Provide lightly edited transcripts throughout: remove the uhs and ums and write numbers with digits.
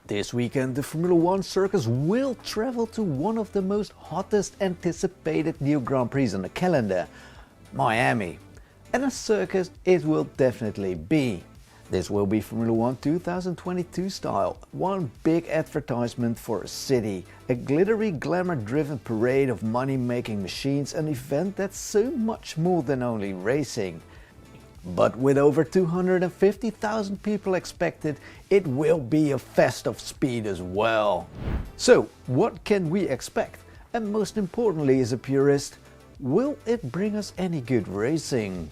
This weekend, the Formula One circus will travel to one of the most hottest anticipated new Grand Prix on the calendar, Miami. And a circus it will definitely be. This will be Formula One 2022 style, one big advertisement for a city, a glittery, glamour-driven parade of money-making machines, an event that's so much more than only racing. But with over 250,000 people expected, it will be a fest of speed as well. So, what can we expect? And most importantly, as a purist, will it bring us any good racing?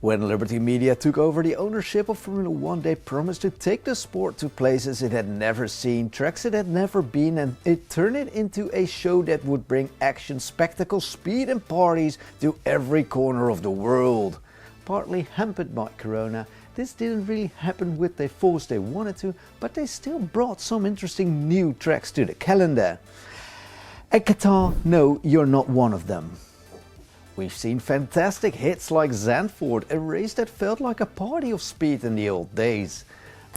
When Liberty Media took over the ownership of Formula One, they promised to take the sport to places it had never seen, tracks it had never been, and turn it into a show that would bring action, spectacle, speed and parties to every corner of the world. Partly hampered by Corona, this didn't really happen with the force they wanted to, but they still brought some interesting new tracks to the calendar. At Qatar, no, you're not one of them. We've seen fantastic hits like Zandvoort, a race that felt like a party of speed in the old days.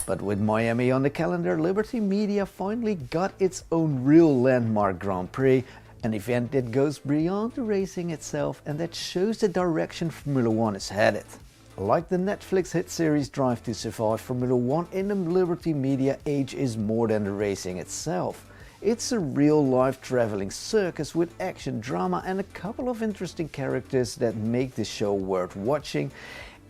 But with Miami on the calendar, Liberty Media finally got its own real landmark Grand Prix, an event that goes beyond the racing itself and that shows the direction Formula One is headed. Like the Netflix hit series Drive to Survive, Formula One in the Liberty Media age is more than the racing itself. It's a real-life traveling circus with action, drama and a couple of interesting characters that make the show worth watching,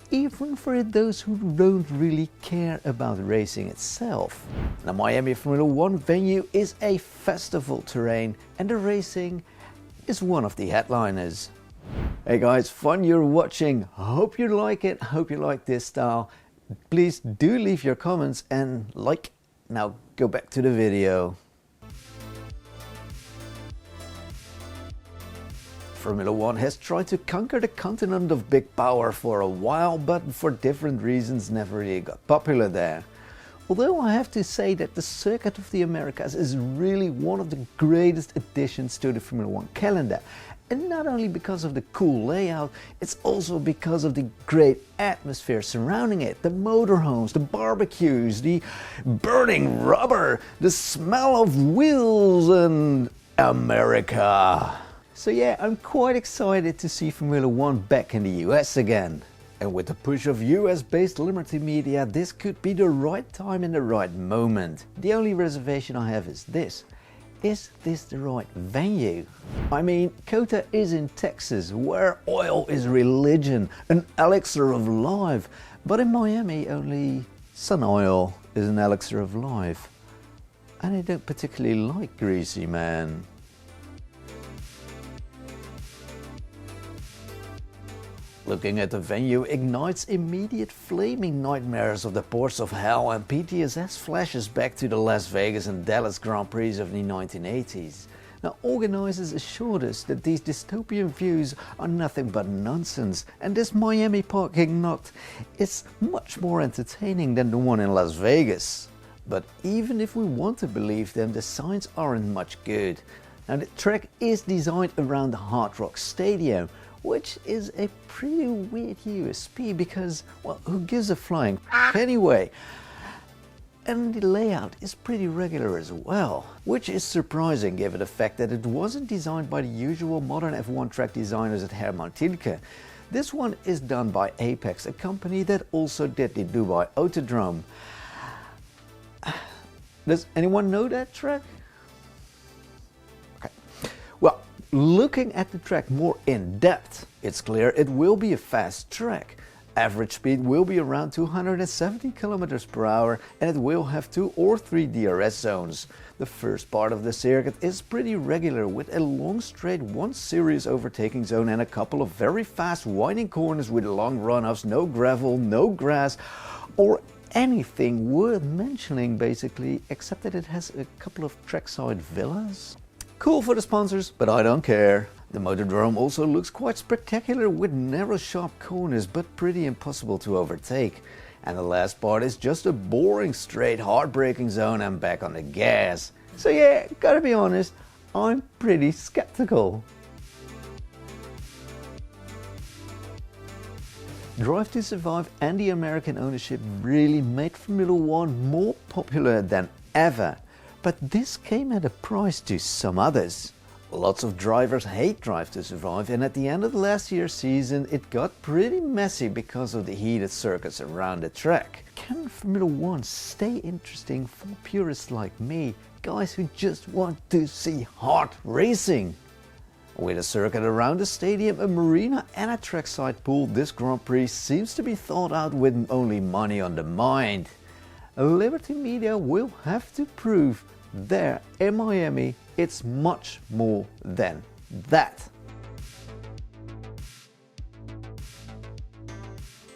even for those who don't really care about racing itself. The Miami Formula One venue is a festival terrain and the racing is one of the headliners. Hey guys, fun you're watching. Hope you like it, hope you like this style. Please do leave your comments and like. Now go back to the video. Formula One has tried to conquer the continent of big power for a while, but for different reasons never really got popular there. Although I have to say that the Circuit of the Americas is really one of the greatest additions to the Formula One calendar. And not only because of the cool layout, it's also because of the great atmosphere surrounding it. The motorhomes, the barbecues, the burning rubber, the smell of wheels and America. So yeah, I'm quite excited to see Formula One back in the US again. And with the push of US-based Liberty Media, this could be the right time and the right moment. The only reservation I have is this. Is this the right venue? I mean, COTA is in Texas, where oil is religion, an elixir of life. But in Miami, only sun oil is an elixir of life. And I don't particularly like greasy, man. Looking at the venue ignites immediate flaming nightmares of the ports of hell, and PTSS flashes back to the Las Vegas and Dallas Grand Prix of the 1980s. Now, organizers assured us that these dystopian views are nothing but nonsense, and this Miami parking lot is much more entertaining than the one in Las Vegas. But even if we want to believe them, the signs aren't much good. Now, the track is designed around the Hard Rock Stadium, which is a pretty weird USP because, well, who gives a flying anyway? And the layout is pretty regular as well, which is surprising given the fact that it wasn't designed by the usual modern F1 track designers at Herman Tilke. This one is done by Apex, a company that also did the Dubai Autodrome. Does anyone know that track? Okay. Well, looking at the track more in depth, it's clear it will be a fast track. Average speed will be around 270 km per hour and it will have 2 or 3 DRS zones. The first part of the circuit is pretty regular with a long straight, one serious overtaking zone and a couple of very fast winding corners with long run-offs, no gravel, no grass or anything worth mentioning basically, except that it has a couple of trackside villas. Cool for the sponsors, but I don't care. The Motordrome also looks quite spectacular with narrow sharp corners but pretty impossible to overtake. And the last part is just a boring straight heartbreaking zone and back on the gas. So yeah, gotta be honest, I'm pretty skeptical. Drive to Survive and the American ownership really made Formula One more popular than ever. But this came at a price to some others. Lots of drivers hate Drive to Survive, and at the end of last year's season it got pretty messy because of the heated circus around the track. Can Formula One stay interesting for purists like me, guys who just want to see hard racing? With a circuit around the stadium, a marina and a trackside pool, this Grand Prix seems to be thought out with only money on the mind. Liberty Media will have to prove there in Miami it's much more than that.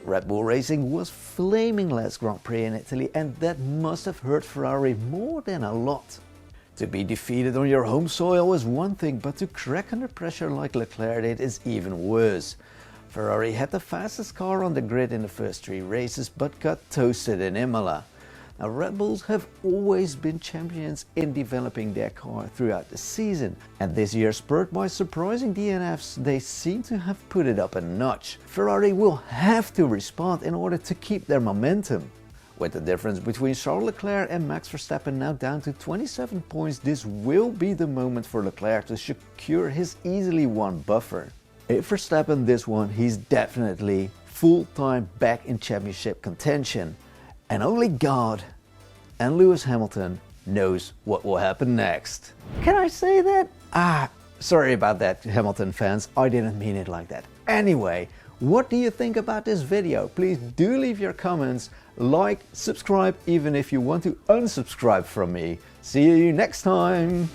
Red Bull Racing was flaming last Grand Prix in Italy, and that must have hurt Ferrari more than a lot. To be defeated on your home soil is one thing, but to crack under pressure like Leclerc did is even worse. Ferrari had the fastest car on the grid in the first 3 races, but got toasted in Imola. Now, Red Bulls have always been champions in developing their car throughout the season, and this year, spurred by surprising DNFs, they seem to have put it up a notch. Ferrari will have to respond in order to keep their momentum. With the difference between Charles Leclerc and Max Verstappen now down to 27 points, this will be the moment for Leclerc to secure his easily won buffer. If Verstappen this one, he's definitely full-time back in championship contention. And only God and Lewis Hamilton knows what will happen next. Can I say that? Sorry about that, Hamilton fans, I didn't mean it like that. Anyway, what do you think about this video? Please do leave your comments, like, subscribe, even if you want to unsubscribe from me. See you next time!